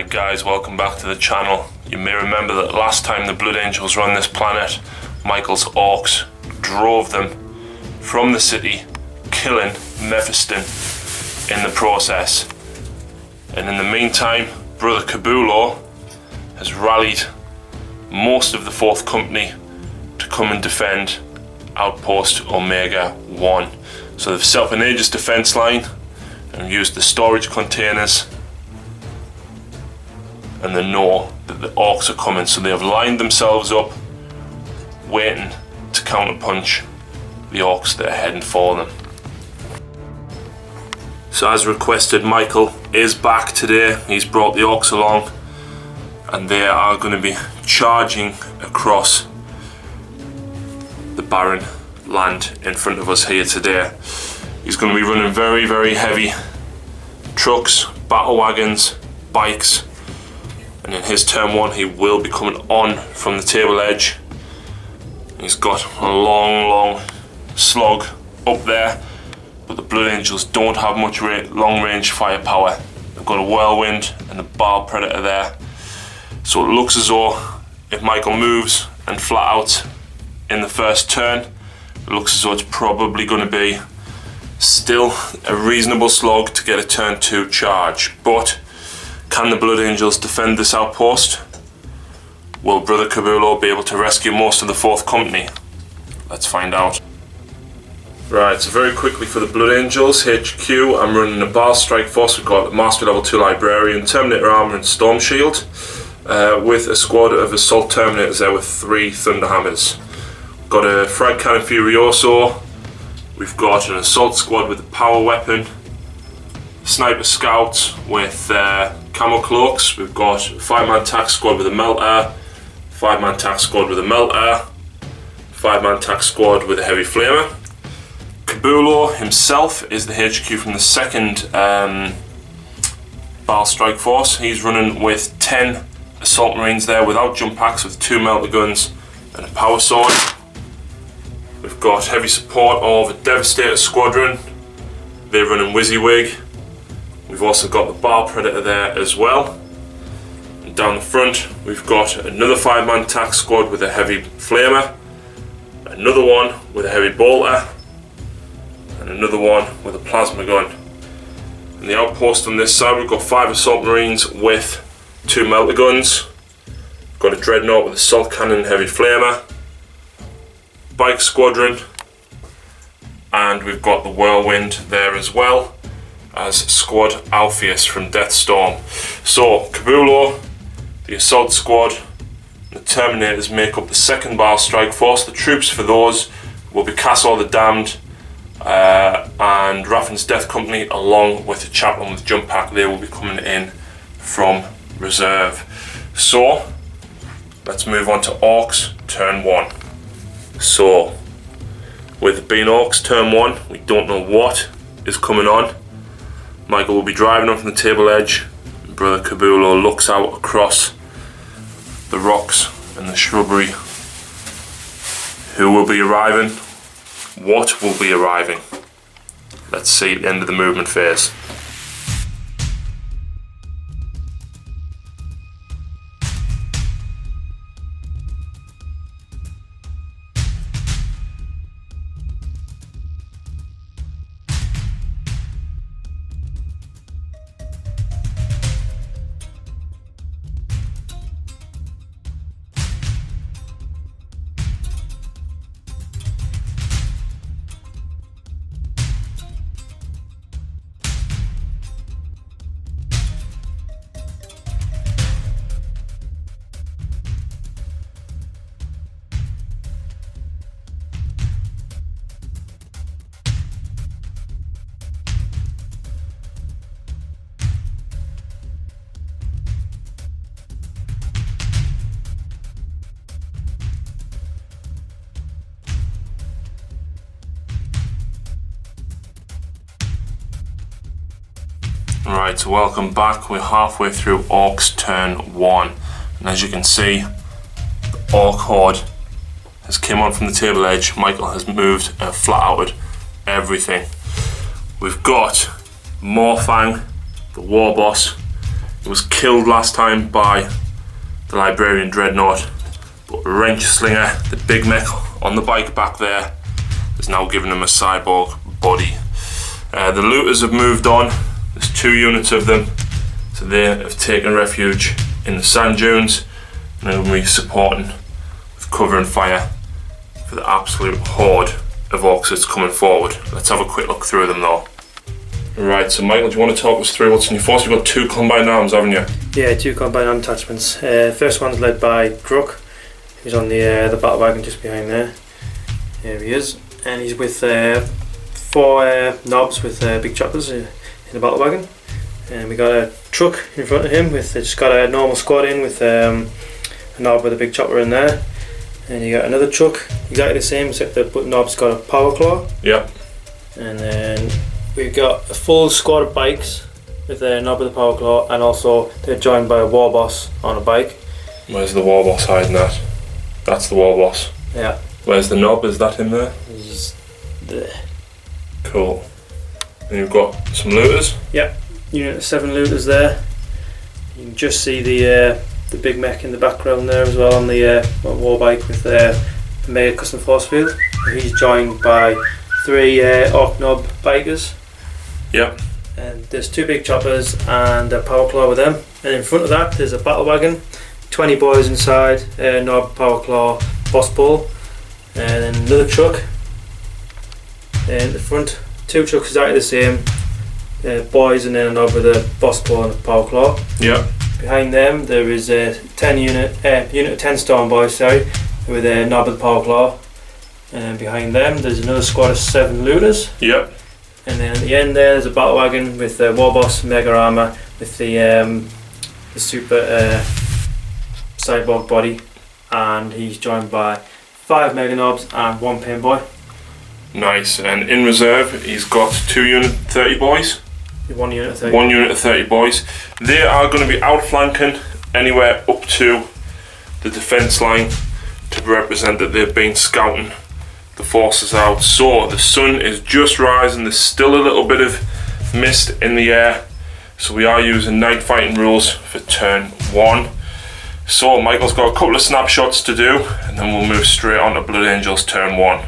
Alright guys, welcome back to the channel. You may remember that last time the Blood Angels were on this planet, Michael's Orks drove them from the city, killing Mephiston in the process. And in the meantime, Brother Kabulo has rallied most of the 4th Company to come and defend Outpost Omega 1. So they've set up an Aegis defense line and used the storage containers, and they know that the Orks are coming, so they have lined themselves up waiting to counterpunch the Orks that are heading for them. So as requested, Michael is back today. He's brought the Orks along and they are going to be charging across the barren land in front of us here today. He's going to be running very, very heavy trucks, battle wagons, bikes, and in his turn 1 he will be coming on from the table edge. He's got a long slog up there, but the Blood Angels don't have much long range firepower. They've got a whirlwind and a bar predator there, so it looks as though if Michael moves and flat out in the first turn, it looks as though it's probably going to be still a reasonable slog to get a turn 2 charge. But can the Blood Angels defend this outpost? Will Brother Kabulo be able to rescue most of the 4th Company? Let's find out. Right, so very quickly for the Blood Angels HQ, I'm running a Baal Strike Force. We've got Master Level 2 Librarian, Terminator Armor and Storm Shield, with a squad of Assault Terminators there with 3 Thunderhammers. We've got a Frag Cannon Furioso, we've got an Assault Squad with a Power Weapon, Sniper Scouts with Camo Cloaks, we've got a 5-man tac squad with a Melter, 5-man tac squad with a Melter, 5-man tac squad with a Heavy Flamer. Kabulo himself is the HQ from the 2nd Baal Strike Force. He's running with 10 Assault Marines there without jump packs, with 2 Melter Guns and a Power Sword. We've got heavy support of a Devastator Squadron. They're running WYSIWYG. We've also got the Bar Predator there as well. And down the front we've got another 5-man tac squad with a Heavy Flamer, another one with a Heavy Bolter, and another one with a Plasma Gun. And the outpost on this side, we've got 5 Assault Marines with 2 Melter Guns. We've got a Dreadnought with Assault Cannon and Heavy Flamer, Bike Squadron, and we've got the Whirlwind there as well as Squad Alpheus from Deathstorm. So Kabulo, the Assault Squad, and the Terminators make up the 2nd Baal Strike Force. The troops for those will be Cassor the Damned and Raffin's Death Company, along with the Chaplain with Jump Pack. They will be coming in from reserve. So let's move on to Orks turn 1. So with being Orks turn 1, we don't know what is coming on. Michael will be driving up from the table edge. Brother Kabulo looks out across the rocks and the shrubbery. Who will be arriving? What will be arriving? Let's see at the end of the movement phase. Right, so welcome back. We're halfway through Orks turn 1, and as you can see, the Ork horde has came on from the table edge. Michael has moved and flat outed everything. We've got Morfang, the war boss, was killed last time by the Librarian Dreadnought, but Wrench Slinger, the big mech on the bike back there, is now giving him a cyborg body. The looters have moved on. There's 2 units of them, so they have taken refuge in the sand dunes, and they're going to be supporting with cover and fire for the absolute horde of orcs that's coming forward. Let's have a quick look through them though. Right, so Michael, do you want to talk us through what's in your force? You've got 2 combined arms, haven't you? Yeah, 2 combined arm attachments. First one's led by Druk. He's on the battle wagon just behind there. Here he is, and he's with 4 knobs with big choppers in the battle wagon. And we got a truck in front of him with just got a normal squad in with a knob with a big chopper in there. And you got another truck, exactly the same except the knob's got a power claw. Yep. And then we've got a full squad of bikes with a knob with a power claw, and also they're joined by a war boss on a bike. Where's the war boss hiding at? That's the war boss. Yeah. Where's the knob? Is that him there? He's there. Cool. And you've got some looters? Yep. Unit of 7 looters there. You can just see the big mech in the background there as well on the war bike with the mega custom force field. He's joined by 3 orc knob bikers. Yep. And there's 2 big choppers and a power claw with them. And in front of that there's a battle wagon, 20 boys inside, knob, power claw, boss bull, and then another truck. And the front 2 trucks exactly the same. Boys and then a knob with a boss bull and a power claw. Yep. Behind them there is a unit of 10 storm boys, sorry, with a knob with a power claw. And behind them there's another squad of 7 looters. Yep. And then at the end there's a battle wagon with the war boss mega armor with the super cyborg body, and he's joined by 5 mega knobs and 1 pain boy. Nice. And in reserve he's got 2 unit 30 boys. 1 unit of 30. 1 unit of 30 boys. They are going to be outflanking anywhere up to the defence line to represent that they've been scouting the forces out. So the sun is just rising, there's still a little bit of mist in the air, so we are using night fighting rules for turn 1. So Michael's got a couple of snapshots to do, and then we'll move straight on to Blood Angels turn 1.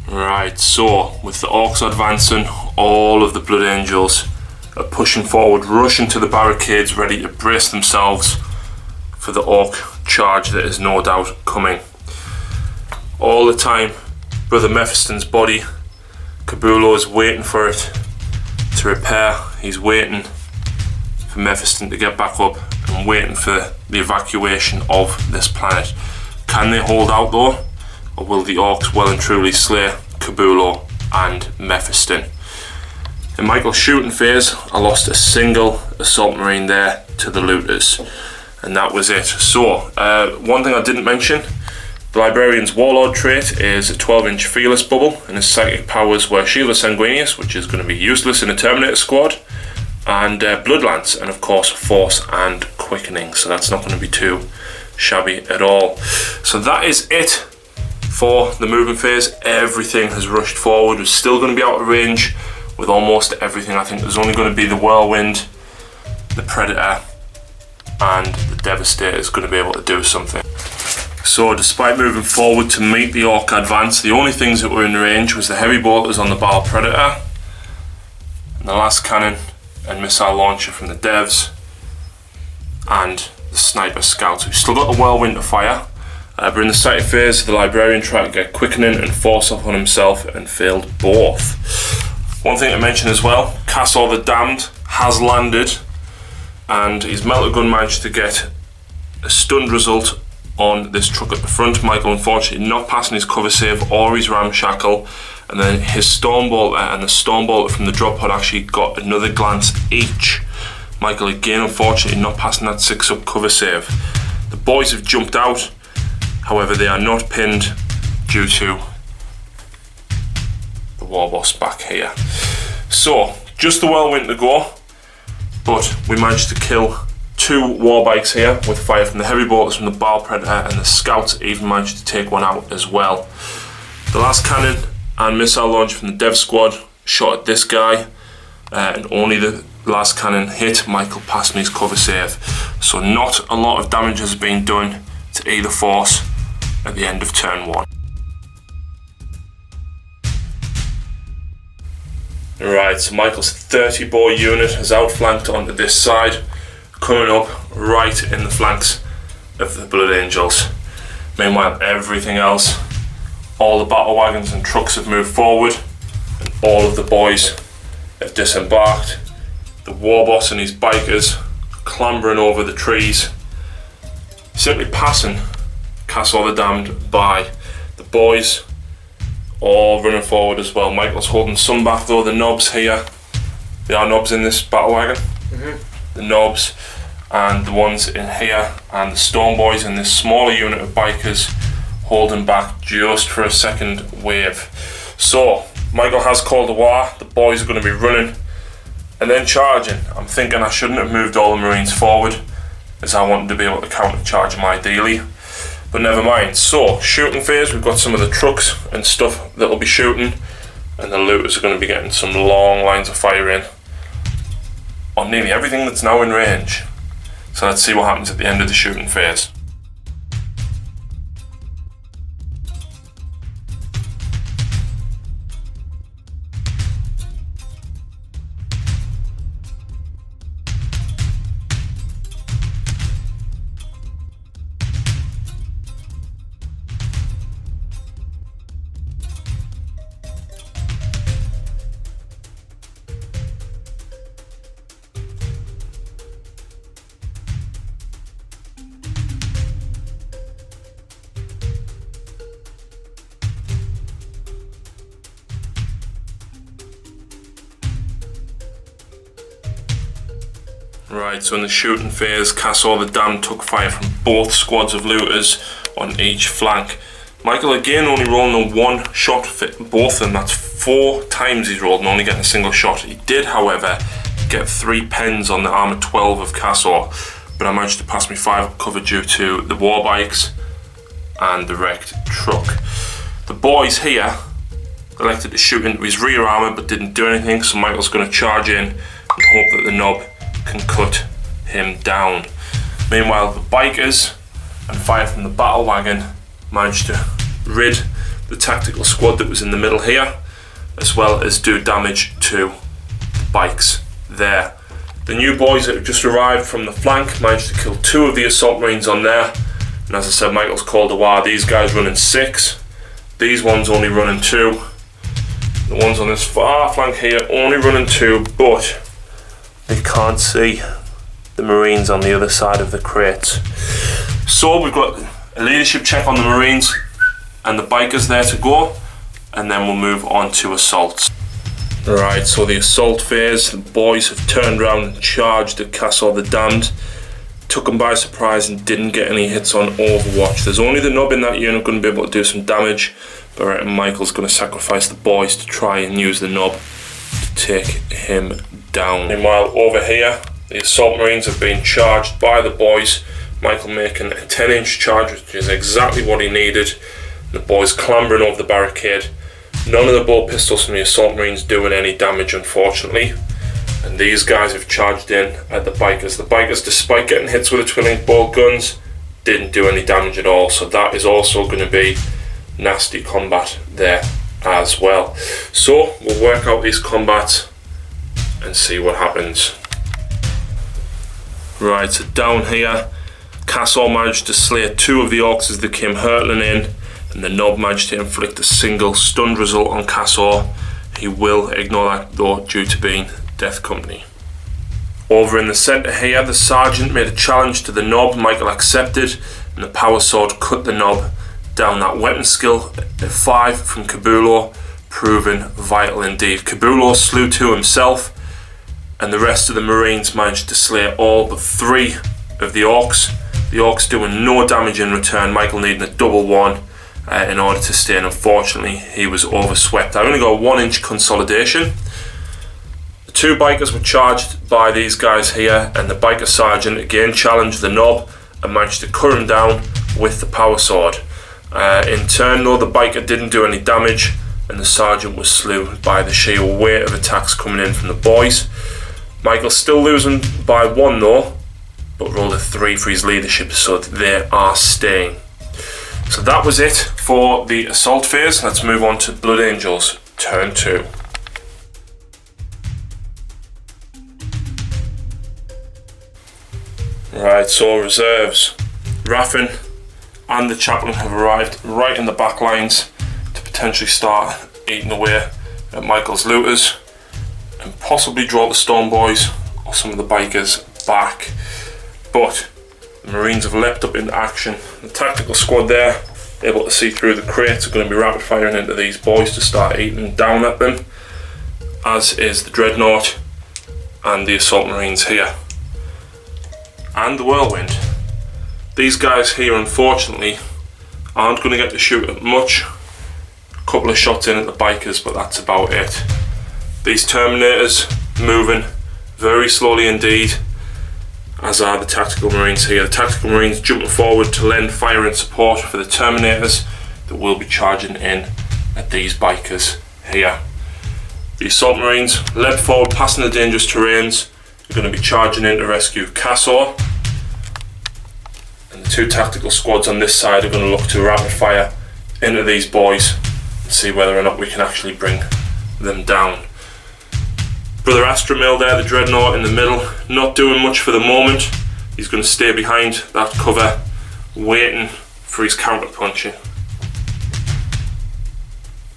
Right, so with the Orks advancing, all of the Blood Angels are pushing forward, rushing to the barricades, ready to brace themselves for the Ork charge that is no doubt coming. All the time, Brother Mephiston's body, Kabulo is waiting for it to repair. He's waiting for Mephiston to get back up and waiting for the evacuation of this planet. Can they hold out though? Or will the Orks well and truly slay Kabulo and Mephiston? In Michael's shooting phase, I lost a single assault marine there to the looters, and that was it. So, one thing I didn't mention, the Librarian's Warlord trait is a 12-inch Fearless bubble, and his psychic powers were Shield of Sanguinius, which is going to be useless in a Terminator squad, and Bloodlance, and of course Force and Quickening, so that's not going to be too shabby at all. So that is it for the movement phase. Everything has rushed forward. We're still going to be out of range with almost everything. I think there's only going to be the Whirlwind, the Predator, and the Devastator is going to be able to do something. So despite moving forward to meet the Ork advance, the only things that were in range was the heavy bolters on the Baal Predator, and the last cannon and missile launcher from the Devs, and the Sniper Scouts. We've still got the Whirlwind to fire. But in the sighted phase, the Librarian tried to get Quickening and Force up on himself and failed both. One thing to mention as well, Castor the Damned has landed, and his Melter Gun managed to get a stunned result on this truck at the front. Michael unfortunately not passing his cover save or his ramshackle, and then his stone bolter and the stone bolter from the drop pod actually got another glance each. Michael again unfortunately not passing that 6-up cover save. The boys have jumped out, however they are not pinned due to the war boss back here. So just the whirlwind to go, but we managed to kill 2 war bikes here with fire from the heavy bolters from the Battle Predator, and the scouts even managed to take one out as well. The last cannon and missile launch from the dev squad shot at this guy, and only the last cannon hit. Michael passed me his cover save, so not a lot of damage has been done to either force at the end of turn 1. Right, so Michael's 30 boy unit has outflanked onto this side, coming up right in the flanks of the Blood Angels. Meanwhile, everything else, all the battle wagons and trucks have moved forward, and all of the boys have disembarked. The war boss and his bikers clambering over the trees, simply passing Castle the Damned by. The boys all running forward as well. Michael's holding some back though. The knobs here, there are knobs in this battle wagon. The knobs and the ones in here, and the stone boys in this smaller unit of bikers holding back just for a second wave. So Michael has called a war. The boys are going to be running and then charging. I'm thinking I shouldn't have moved all the Marines forward, as I wanted to be able to counter charge them ideally, but never mind. So shooting phase, we've got some of the trucks and stuff that will be shooting, and the looters are going to be getting some long lines of fire in on nearly everything that's now in range. So let's see what happens at the end of the shooting phase. Right, so in the shooting phase, Castle the Damned took fire from both squads of looters on each flank. Michael again only rolling a 1 shot for both of them. That's 4 times he's rolled and only getting a single shot. He did, however, get 3 pens on the armor 12 of Castle, but I managed to pass me 5 cover due to the war bikes and the wrecked truck. The boys here elected to shoot into his rear armor but didn't do anything, so Michael's going to charge in and hope that the knob can cut him down. Meanwhile, the bikers and fire from the battle wagon managed to rid the tactical squad that was in the middle here, as well as do damage to the bikes there. The new boys that have just arrived from the flank managed to kill 2 of the assault marines on there, and as I said, Michael's called a war. These guys running 6, these ones only running 2. The ones on this far flank here only running 2, but they can't see the Marines on the other side of the crates. So we've got a leadership check on the Marines and the bikers there to go, and then we'll move on to assaults. Right, so the assault phase, the boys have turned around and charged at Castle the Damned. Took them by surprise and didn't get any hits on Overwatch. There's only the knob in that unit going to be able to do some damage, but Michael's going to sacrifice the boys to try and use the knob to take him down. Meanwhile, over here, the assault marines have been charged by the boys. Michael making a 10-inch charge, which is exactly what he needed. The boys clambering over the barricade. None of the bow pistols from the assault marines doing any damage, unfortunately. And these guys have charged in at the bikers. The bikers, despite getting hits with the twin-link bolt guns, didn't do any damage at all. So that is also going to be nasty combat there as well. So we'll work out these combats and see what happens. Right, so down here, Castle managed to slay 2 of the Orks as they came hurtling in, and the knob managed to inflict a single stunned result on Castle. He will ignore that though, due to being Death Company. Over in the centre here, the sergeant made a challenge to the knob. Michael accepted, and the power sword cut the knob down. That weapon skill at 5 from Kabulo proven vital indeed. Kabulo slew 2 himself, and the rest of the Marines managed to slay all but 3 of the Orks. The Orks doing no damage in return, Michael needing a double 1 in order to stay, and unfortunately he was overswept. I only got a 1-inch consolidation. The 2 bikers were charged by these guys here, and the biker sergeant again challenged the knob and managed to cut him down with the power sword. In turn though, the biker didn't do any damage, and the sergeant was slew by the sheer weight of attacks coming in from the boys. Michael's still losing by 1 though, but rolled a 3 for his leadership, so they are staying. So that was it for the assault phase. Let's move on to Blood Angels, turn 2. Right, so reserves. Raffin and the chaplain have arrived right in the back lines to potentially start eating away at Michael's looters and possibly draw the Stone Boys or some of the bikers back. But the Marines have leapt up into action. The tactical squad there, able to see through the crates, are going to be rapid firing into these boys to start eating down at them, as is the Dreadnought and the Assault Marines here. And the Whirlwind. These guys here unfortunately aren't going to get to shoot at much. A couple of shots in at the bikers, but that's about it. These Terminators moving very slowly indeed, as are the Tactical Marines here. The Tactical Marines jumping forward to lend fire and support for the Terminators that will be charging in at these bikers here. The Assault Marines led forward passing the dangerous terrains. They're going to be charging in to rescue Cassor, and the 2 tactical squads on this side are going to look to rapid fire into these boys and see whether or not we can actually bring them down. Brother Astramil there, the Dreadnought in the middle, not doing much for the moment. He's going to stay behind that cover, waiting for his counter punching.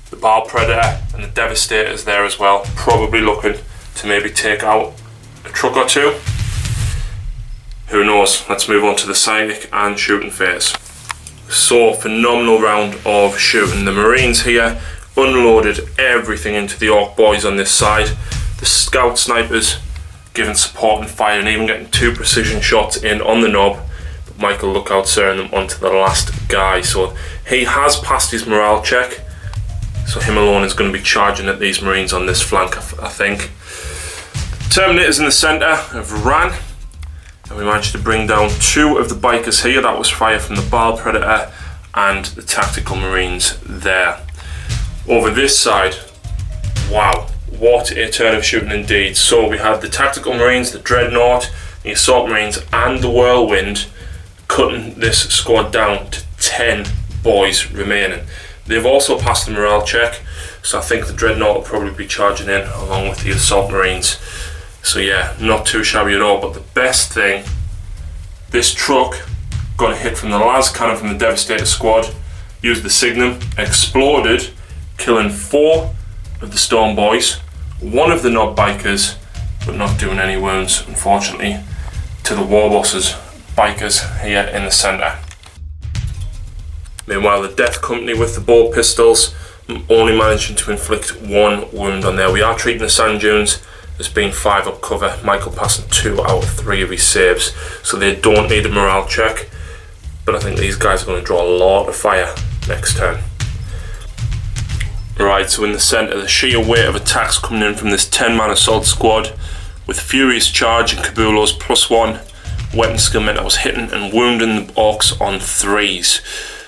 The Baal Predator and the Devastators there as well, probably looking to maybe take out a truck or 2. Who knows? Let's move on to the Psychic and shooting phase. So, phenomenal round of shooting. The Marines here unloaded everything into the Orc boys on this side. The Scout Snipers giving support and fire, and even getting 2 precision shots in on the knob. But Michael Lookout serving them onto the last guy. So he has passed his morale check. So him alone is going to be charging at these Marines on this flank, I think. Terminators in the centre have ran, and we managed to bring down 2 of the bikers here. That was fire from the Baal Predator and the Tactical Marines there. Over this side, wow, what a turn of shooting indeed. So we had the Tactical Marines, the Dreadnought, the Assault Marines and the Whirlwind cutting this squad down to 10 boys remaining. They've also passed the morale check, so I think the Dreadnought will probably be charging in along with the Assault Marines. So yeah, not too shabby at all. But the best thing, this truck got a hit from the las cannon from the Devastator squad, used the Signum, exploded, killing 4 of the Storm Boys, 1 of the Knob Bikers, but not doing any wounds, unfortunately, to the Warbosses bikers here in the centre. Meanwhile, the Death Company with the bow pistols only managing to inflict 1 wound on there. We are treating the Sand Dunes as being 5 up cover. Michael passing 2 out of 3 of his saves, so they don't need a morale check. But I think these guys are going to draw a lot of fire next turn. Right, so in the centre, the sheer weight of attacks coming in from this 10-man assault squad, with Furious Charge and Kabulo's +1 weapon skill meant I was hitting and wounding the Orcs on 3s.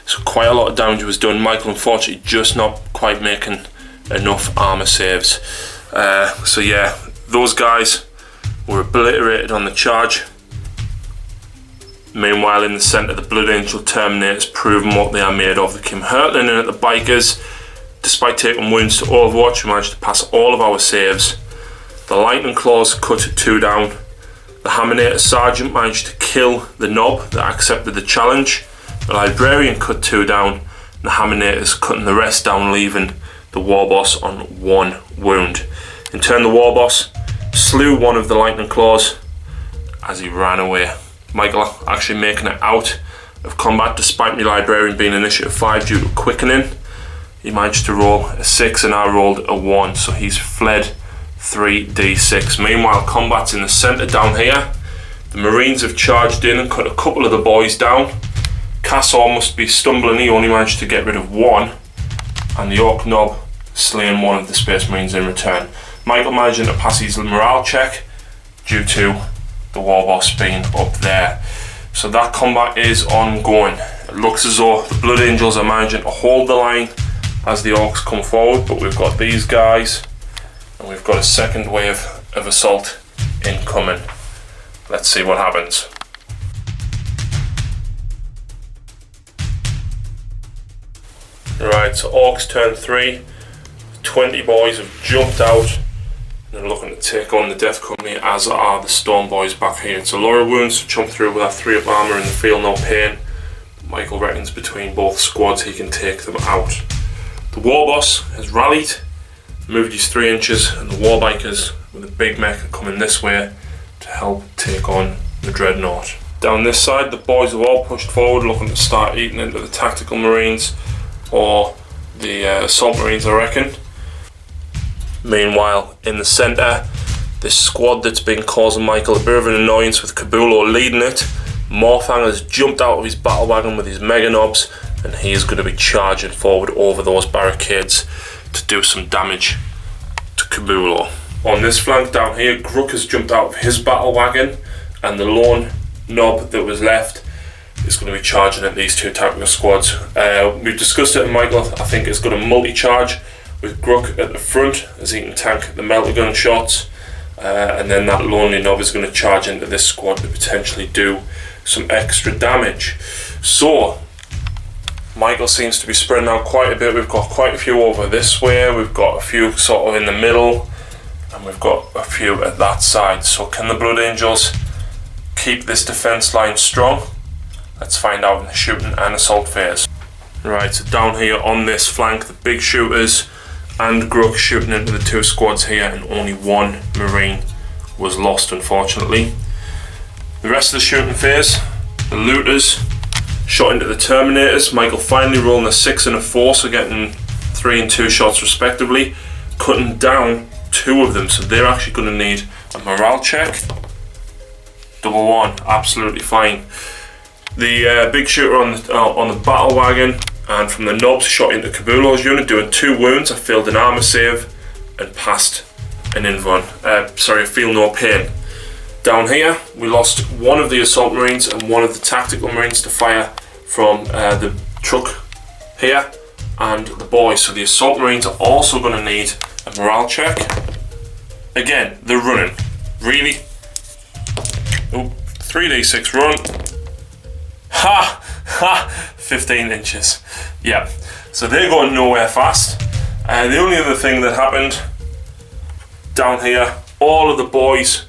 So quite a lot of damage was done. Michael unfortunately just not quite making enough armour saves. So yeah, those guys were obliterated on the charge. Meanwhile, in the centre, the Blood Angel Terminators proving what they are made of. They came hurtling in at the bikers. Despite taking wounds to Overwatch, we managed to pass all of our saves. The Lightning Claws cut 2 down. The Hammernator Sergeant managed to kill the Knob that accepted the challenge. The Librarian cut 2 down. And the Hammernators cutting the rest down, leaving the Warboss on 1 wound. In turn, the Warboss slew 1 of the Lightning Claws as he ran away. Michael actually making it out of combat despite my Librarian being initiative 5 due to quickening. he managed to roll a 6 and I rolled a 1, so he's fled 3d6. Meanwhile, combat's in the centre down here. The Marines have charged in and cut a couple of the boys down. Cassor must be stumbling, he only managed to get rid of 1, and the Orc Knob slaying 1 of the Space Marines in return. Michael managing to pass his morale check due to the War Boss being up there. So that combat is ongoing. It looks as though the Blood Angels are managing to hold the line as the Orcs come forward, but we've got these guys and we've got a second wave of assault incoming. Let's see what happens. Right, so Orcs turn 3. 20 boys have jumped out and they're looking to take on the Death Company, as are the Storm Boys back here. It's a lot of wounds to jump through with our 3 up armour and the feel no pain. Michael reckons between both squads he can take them out. The War Boss has rallied, moved his 3 inches, and the War Bikers with a big mech are coming this way to help take on the Dreadnought. Down this side, the boys have all pushed forward looking to start eating into the Tactical Marines or the Assault Marines, I reckon. Meanwhile, in the centre, this squad that's been causing Michael a bit of an annoyance with Kabulo leading it, Morfang has jumped out of his battle wagon with his Mega Knobs, and he is going to be charging forward over those barricades to do some damage to Kabulo. On this flank down here, Gruk has jumped out of his battle wagon, and the lone knob that was left is going to be charging at these 2 tactical squads. We've discussed it, and Michael, I think, is going to multi-charge with Gruk at the front as he can tank the melter gun shots, and then that lonely knob is going to charge into this squad to potentially do some extra damage. So Michael seems to be spreading out quite a bit. We've got quite a few over this way, we've got a few sort of in the middle, and we've got a few at that side. So can the Blood Angels keep this defence line strong? Let's find out in the shooting and assault phase. Right, so down here on this flank, the big shooters and Gruk shooting into the 2 squads here, and only 1 Marine was lost, unfortunately. The rest of the shooting phase, the looters shot into the Terminators. Michael finally rolling a 6 and a 4, so getting 3 and 2 shots respectively, cutting down 2 of them, so they're actually going to need a morale check. Double 1, absolutely fine. The big shooter on the battle wagon and from the knobs shot into Kabulo's unit, doing 2 wounds. I failed an armour save and passed an invuln. A feel no pain. Down here, we lost 1 of the Assault Marines and 1 of the Tactical Marines to fire from the truck here and the boys. So the Assault Marines are also going to need a morale check. Again, they're running. Really? Oh, 3d6 run. Ha! Ha! 15 inches. Yeah. So they're going nowhere fast. The only other thing that happened down here, all of the boys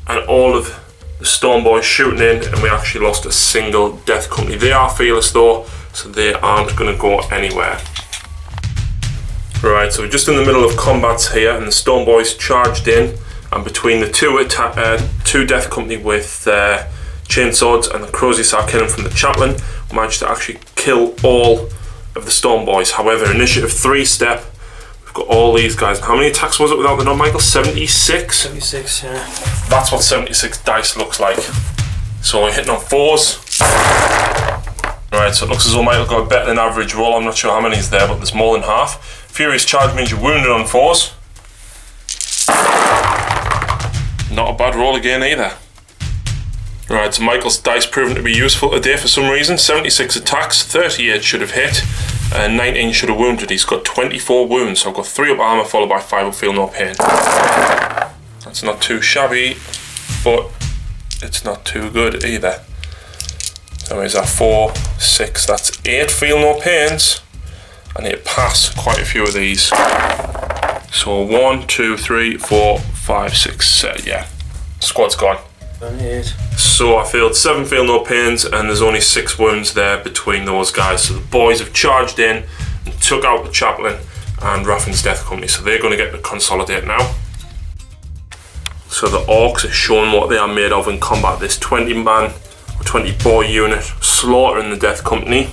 and all of the Storm Boys shooting in, and we actually lost a single Death Company. They are fearless though, so they aren't going to go anywhere. Right, so we're just in the middle of combats here, and the Storm Boys charged in, and between the 2 Death Company with chainswords and the Crozisar killing from the Chaplain, we managed to actually kill all of the Storm Boys. However, initiative 3 step, we've got all these guys. How many attacks was it without the knob, Michael? 76? 76, yeah. That's what 76 dice looks like. So we're hitting on 4s. Right, so it looks as though Michael got a better than average roll. I'm not sure how many is there, but there's more than half. Furious charge means you're wounded on 4s. Not a bad roll again either. Right, so Michael's dice proven to be useful today for some reason. 76 attacks, 38 should have hit, and 19 should have wounded. He's got 24 wounds, so I've got 3 up armour followed by 5 up feel no pain. That's not too shabby, but it's not too good either. So is that 4, 6, that's 8 feel no pains. I need to pass quite a few of these. So 1, 2, 3, 4, 5, 6, 7, yeah. Squad's gone. 8. So I failed 7 feel no pains, and there's only 6 wounds there between those guys. So the boys have charged in and took out the Chaplain and Raffin's Death Company, so they're going to get to consolidate now. So the Orks are showing what they are made of in combat. This 20 man or 20 boy unit slaughtering the Death Company.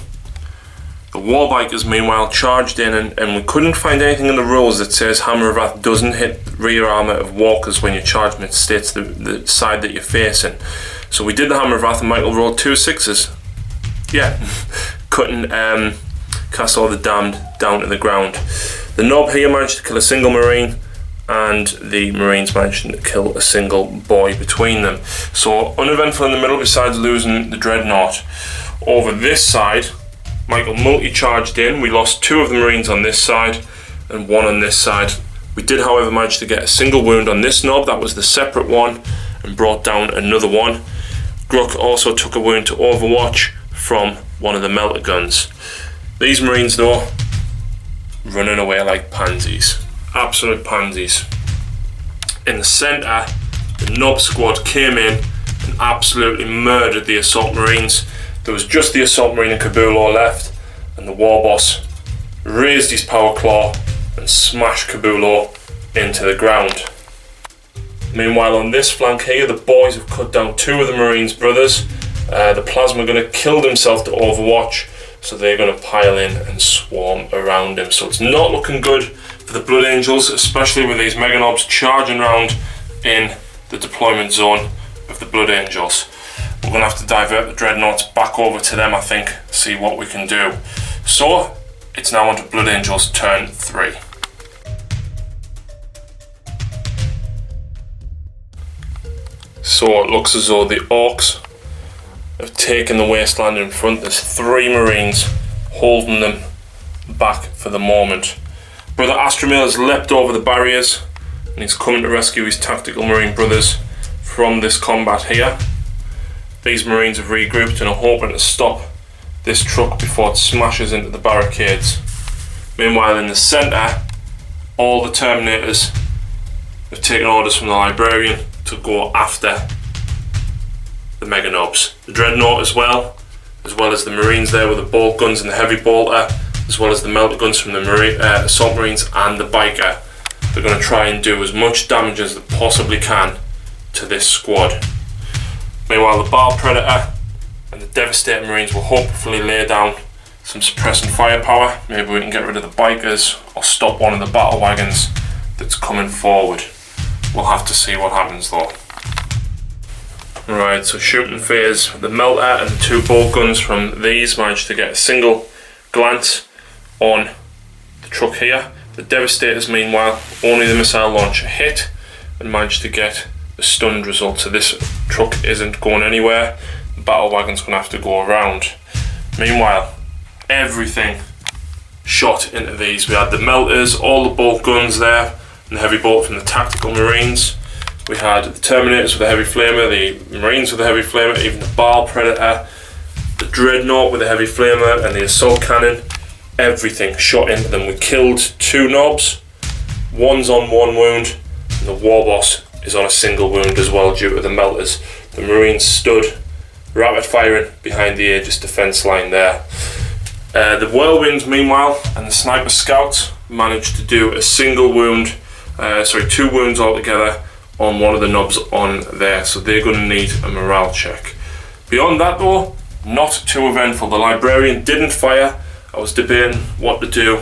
The war bikers meanwhile charged in, and we couldn't find anything in the rules that says Hammer of Wrath doesn't hit rear armour of walkers when you charge them. It states the side that you're facing. So we did the Hammer of Wrath and Michael rolled 2 6s. Yeah, couldn't cast all the damned down to the ground. The Nob here managed to kill a single Marine, and the Marines managed to kill a single boy between them. So uneventful in the middle besides losing the Dreadnought. Over this side, Michael multi-charged in. We lost 2 of the Marines on this side and 1 on this side. We did, however, manage to get a single wound on this Nob. That was the separate one, and brought down another one. Gruck also took a wound to Overwatch from one of the melter guns. These Marines, though, running away like pansies. Absolute pansies. In the centre, the Nob squad came in and absolutely murdered the Assault Marines. There was just the Assault Marine and Kabulo left, and the War Boss raised his power claw and smashed Kabulo into the ground. Meanwhile, on this flank here, the boys have cut down 2 of the Marines' brothers. The Plasma are going to kill themselves to Overwatch, so they're going to pile in and swarm around him. So it's not looking good for the Blood Angels, especially with these Mega Nobs charging around in the deployment zone of the Blood Angels. We're going to have to divert the Dreadnoughts back over to them, I think, see what we can do. So it's now on to Blood Angels turn 3. So it looks as though the Orks have taken the wasteland in front. There's 3 Marines holding them back for the moment. Brother Astromil has leapt over the barriers and he's coming to rescue his tactical Marine brothers from this combat here. These Marines have regrouped and are hoping to stop this truck before it smashes into the barricades. Meanwhile, in the centre, all the Terminators have taken orders from the Librarian to go after the Mega Nobs. The Dreadnought as well as the Marines there with the bolt guns and the heavy bolter, as well as the melter guns from the Assault Marines and the Biker. They're going to try and do as much damage as they possibly can to this squad. Meanwhile, the Baal Predator and the devastating Marines will hopefully lay down some suppressing firepower. Maybe we can get rid of the Bikers or stop one of the battle wagons that's coming forward. We'll have to see what happens though. Right, so shooting phase, the melter and the 2 bolt guns from these managed to get a single glance on the truck here. The Devastators meanwhile, only the missile launcher hit and managed to get the stunned result. So this truck isn't going anywhere. The battle wagon's going to have to go around. Meanwhile, everything shot into these. We had the melters, all the bolt guns there, and the heavy bolt from the tactical Marines. We had the Terminators with the heavy flamer, the Marines with the heavy flamer, even the Baal Predator, the Dreadnought with the heavy flamer, and the assault cannon. Everything shot into them. We killed 2 Nobs, one's on 1 wound, and the War Boss is on a single wound as well due to the melters. The Marines stood rapid firing behind the Aegis defence line there. The Whirlwinds meanwhile and the Sniper Scouts managed to do a single wound, 2 wounds altogether on one of the Nobs on there, so they're going to need a morale check. Beyond that though, not too eventful. The Librarian didn't fire. I was debating what to do,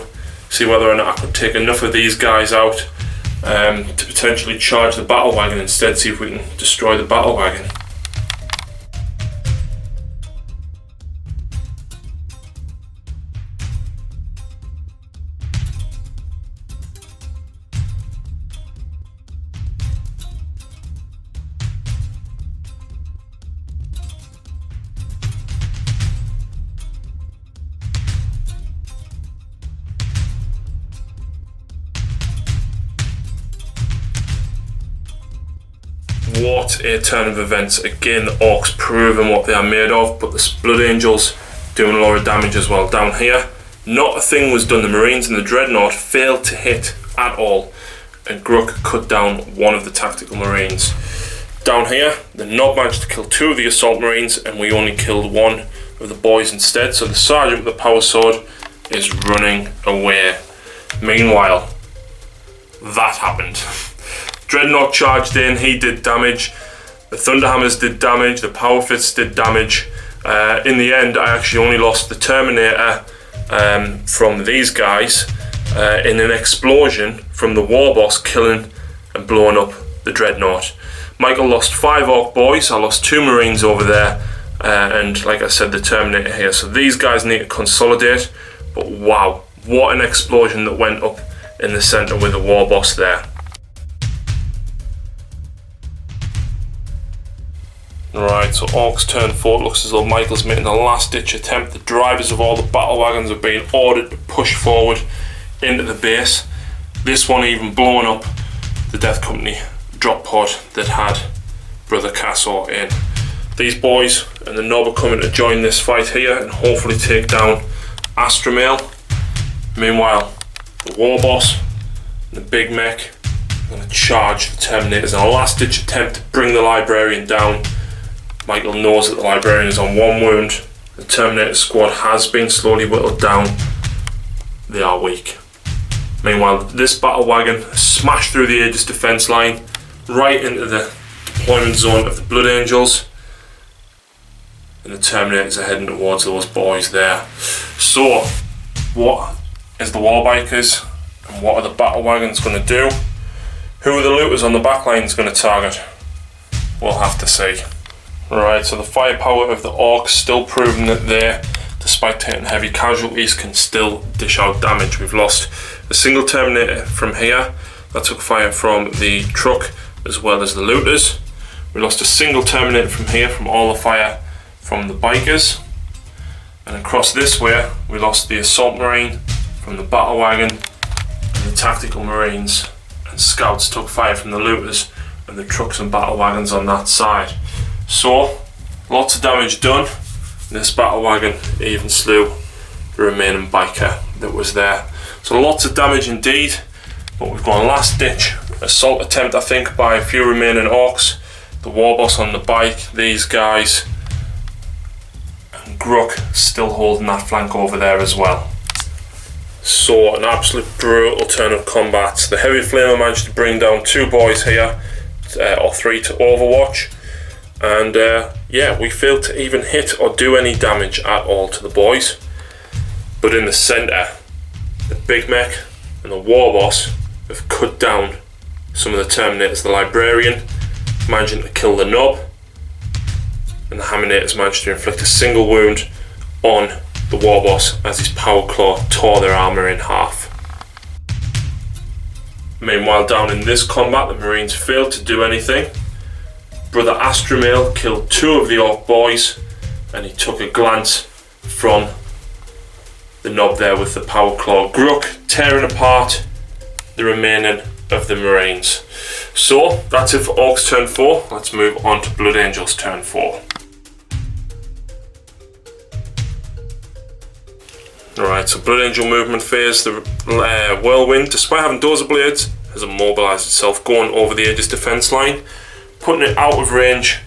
see whether or not I could take enough of these guys out to potentially charge the battle wagon instead, see if we can destroy the battle wagon. What a turn of events. Again, the Orks proving what they are made of, but the Blood Angels doing a lot of damage as well. Down here, not a thing was done. The Marines and the Dreadnought failed to hit at all, and Gruck cut down one of the tactical Marines. Down here, the Nob managed to kill 2 of the Assault Marines, and we only killed 1 of the boys instead, so the Sergeant with the power sword is running away. Meanwhile, that happened. Dreadnought charged in, he did damage, the Thunderhammers did damage, the Power Fists did damage. In the end, I actually only lost the Terminator from these guys in an explosion from the war boss killing and blowing up the dreadnought. Michael lost 5 Ork boys, I lost 2 Marines over there, and like I said, the Terminator here. So these guys need to consolidate, but wow, what an explosion that went up in the centre with the war boss there. Right, so Orks turn 4. It looks as though Michael's making a last ditch attempt. The drivers of all the battle wagons are being ordered to push forward into the base. This one even blowing up the Death Company drop pod that had Brother Cassor in. These boys and the Nob are coming to join this fight here and hopefully take down Astromale. Meanwhile, the war boss and the big mech are going to charge the Terminators in a last ditch attempt to bring the Librarian down. Michael knows that the Librarian is on 1 wound. The Terminator squad has been slowly whittled down. They are weak. Meanwhile, this battle wagon smashed through the Aegis defence line right into the deployment zone of the Blood Angels, and the Terminators are heading towards those boys there. So, what is the Warbikers and what are the battle wagons going to do? Who are the looters on the back lines going to target? We'll have to see. Right, so the firepower of the Orks still proving that they, despite taking heavy casualties, can still dish out damage. We've lost a single Terminator from here that took fire from the truck as well as the looters. We lost a single Terminator from here from all the fire from the bikers. And across this way, we lost the Assault Marine from the battle wagon, and the Tactical Marines and Scouts took fire from the looters and the trucks and battle wagons on that side. So, lots of damage done. This battle wagon even slew the remaining biker that was there. So lots of damage indeed, but we've got a last ditch assault attempt, I think, by a few remaining Orks. The war boss on the bike, these guys, and Gruk still holding that flank over there as well. So an absolute brutal turn of combat. The heavy flamer managed to bring down 2 boys here, or 3 to Overwatch. And yeah, we failed to even hit or do any damage at all to the boys. But in the centre, the big mech and the war boss have cut down some of the Terminators. The Librarian managing to kill the Nob, and the Hammonators managed to inflict a single wound on the war boss as his power claw tore their armour in half. Meanwhile, down in this combat, the Marines failed to do anything. Brother Astromale killed 2 of the Ork boys, and he took a glance from the Nob there with the power claw. Gruk tearing apart the remaining of the Marines. So that's it for Orks turn 4. Let's move on to Blood Angels turn 4. Alright, so Blood Angel movement phase. The Whirlwind, despite having dozer blades, has immobilised itself, going over the Aegis defence line, putting it out of range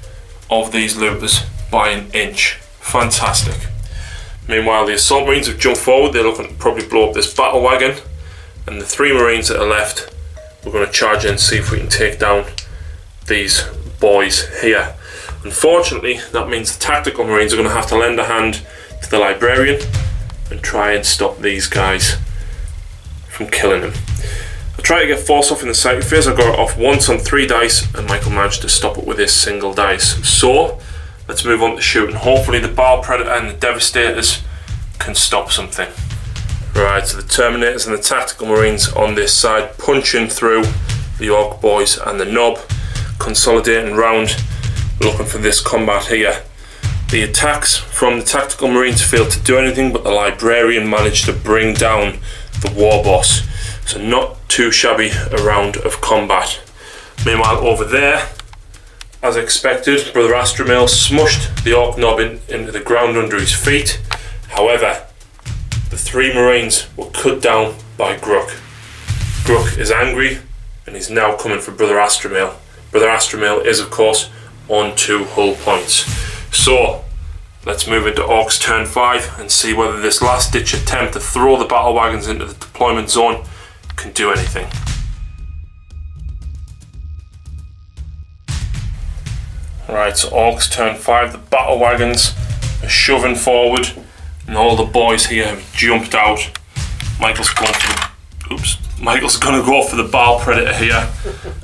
of these looters by an inch. Fantastic. Meanwhile, the Assault Marines have jumped forward. They're looking to probably blow up this battle wagon, and the 3 Marines that are left, we're going to charge in and see if we can take down these boys here. Unfortunately, that means the Tactical Marines are going to have to lend a hand to the Librarian and try and stop these guys from killing him. I tried to get force off in the psychic phase. I got it off once on 3 dice, and Michael managed to stop it with his single dice. So let's move on to shooting. Hopefully the Baal Predator and the Devastators can stop something. Right, so the Terminators and the Tactical Marines on this side, punching through the Ork boys and the Nob, consolidating round, looking for this combat here. The attacks from the Tactical Marines failed to do anything, but the Librarian managed to bring down the War Boss. So not too shabby a round of combat. Meanwhile, over there, as expected, Brother Astromale smushed the Ork Nob into the ground under his feet. However, the 3 Marines were cut down by Gruk. Gruk is angry and he's now coming for Brother Astromale. Brother Astromale is, of course, on 2 hull points. So let's move into Orks turn 5 and see whether this last ditch attempt to throw the battle wagons into the deployment zone can do anything. Right, so Orks turn 5, the battle wagons are shoving forward. and all the boys here have jumped out. Michael's going to go for the Baal Predator here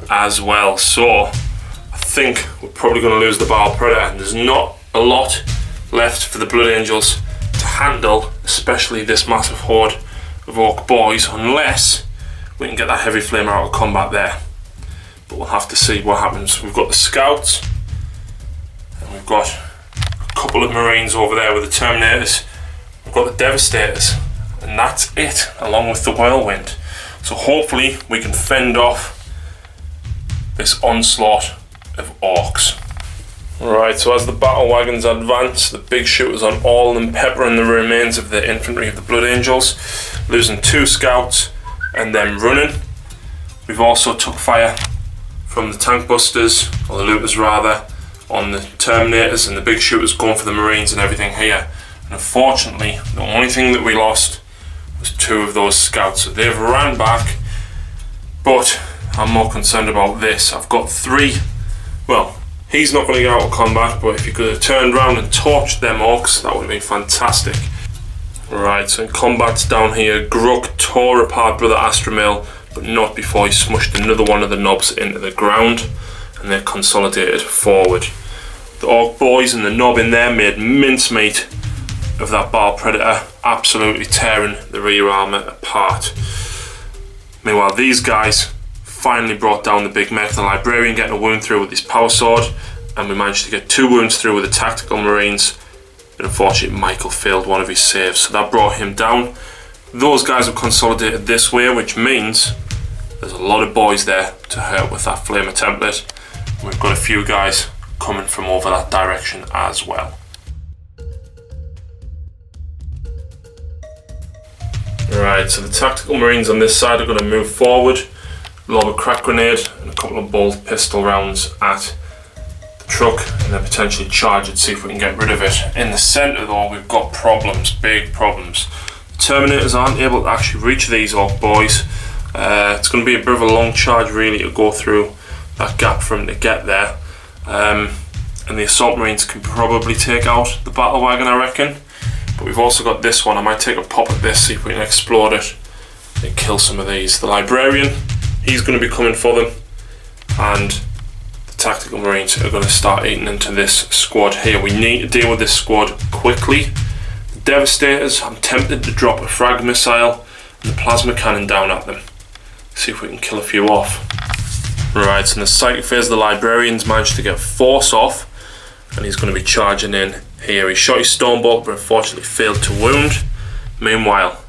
as well. So I think we're probably going to lose the Baal Predator, and there's not a lot left for the Blood Angels to handle, especially this massive horde of Orc boys, unless we can get that heavy flamer out of combat there. But we'll have to see what happens. We've got the scouts, and we've got a couple of marines over there with the Terminators. We've got the Devastators, and that's it, along with the Whirlwind. So hopefully we can fend off this onslaught of Orcs. Right, so as the battle wagons advance, the big shooters on all of them peppering the remains of the infantry of the Blood Angels, losing 2 scouts and then running. We've also took fire from the tank busters, or the looters rather, on the Terminators, and the big shooters going for the marines and everything here. And unfortunately, the only thing that we lost was 2 of those scouts. So they've ran back, but I'm more concerned about this. I've got 3, well, he's not going to get out of combat, but if he could have turned around and torched them Orcs, that would have been fantastic. Right, so in combat's down here, Gruk tore apart Brother Astromel, but not before he smushed another one of the knobs into the ground, and they consolidated forward. The Orc boys and the knob in there made mincemeat of that Baal Predator, absolutely tearing the rear armour apart. Meanwhile, these guys finally brought down the big mech, the Librarian getting a wound through with his power sword, and we managed to get 2 wounds through with the tactical marines, but unfortunately Michael failed one of his saves, so that brought him down. Those guys have consolidated this way, which means there's a lot of boys there to hurt with that Flamer template. We've got a few guys coming from over that direction as well. Right, so the tactical marines on this side are going to move forward, lob a crack grenade and a couple of bolt pistol rounds at the truck, and then potentially charge it, see if we can get rid of it. In the centre though, we've got problems, big problems. The Terminators aren't able to actually reach these Orc boys. It's going to be a bit of a long charge really to go through that gap for them to get there. And the Assault Marines can probably take out the battle wagon, I reckon. But we've also got this one. I might take a pop at this, see if we can explode it and kill some of these. The Librarian, he's going to be coming for them, and the Tactical Marines are going to start eating into this squad here. We need to deal with this squad quickly. The Devastators, I'm tempted to drop a frag missile and the plasma cannon down at them, see if we can kill a few off. Right, so in the psychic phase, the Librarian's managed to get Force off, and he's going to be charging in here. He shot his Stormbolt, but unfortunately failed to wound. Meanwhile,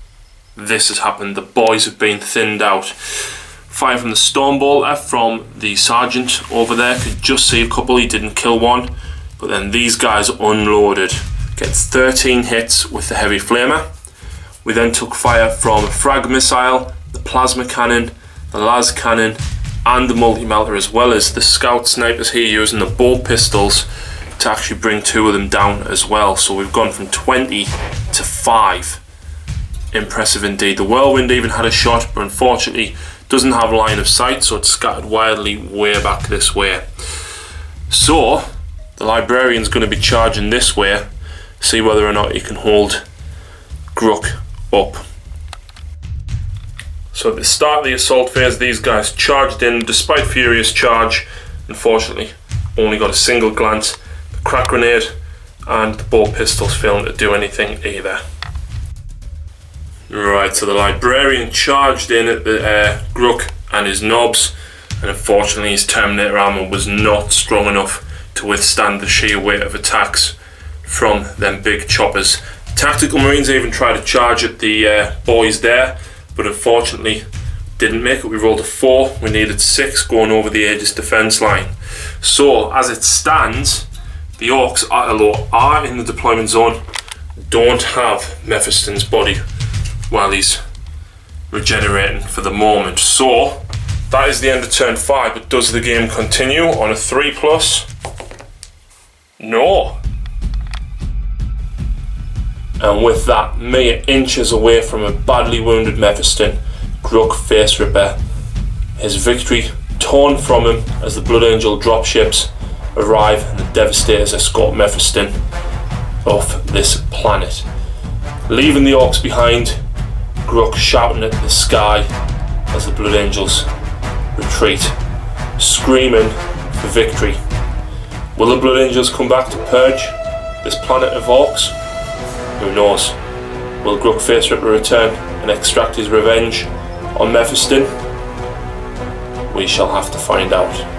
this has happened. The boys have been thinned out. Fire from the Stormbolter from the Sergeant over there. Could just see a couple, he didn't kill one. But then these guys unloaded. Gets 13 hits with the Heavy Flamer. We then took fire from a frag missile, the plasma cannon, the las cannon, and the multi-melter, as well as the scout snipers here using the bolt pistols to actually bring 2 of them down as well. So we've gone from 20 to 5. Impressive indeed. The Whirlwind even had a shot, but unfortunately doesn't have line of sight, so it's scattered wildly way back this way. So the Librarian's going to be charging this way, see whether or not he can hold Gruk up. So at the start of the assault phase, these guys charged in despite furious charge. Unfortunately, only got a single glance. The crack grenade and the bolt pistols failing to do anything either. Right, so the Librarian charged in at the Gruk and his knobs, and unfortunately his Terminator armor was not strong enough to withstand the sheer weight of attacks from them big choppers. Tactical Marines even tried to charge at the boys there, but unfortunately didn't make it. We rolled a 4, we needed 6 going over the Aegis defense line. So as it stands, the Orcs are in the deployment zone, don't have Mephiston's body while he's regenerating for the moment. So that is the end of turn 5, but does the game continue on a 3+? No. And with that, mere inches away from a badly wounded Mephiston, Gruk face ripper, his victory torn from him as the Blood Angel dropships arrive and the Devastators escort Mephiston off this planet. leaving the Orks behind, Gruk shouting at the sky as the Blood Angels retreat, screaming for victory. Will the Blood Angels come back to purge this planet of Orks? Who knows? Will Gruk face Ripper return and extract his revenge on Mephiston? We shall have to find out.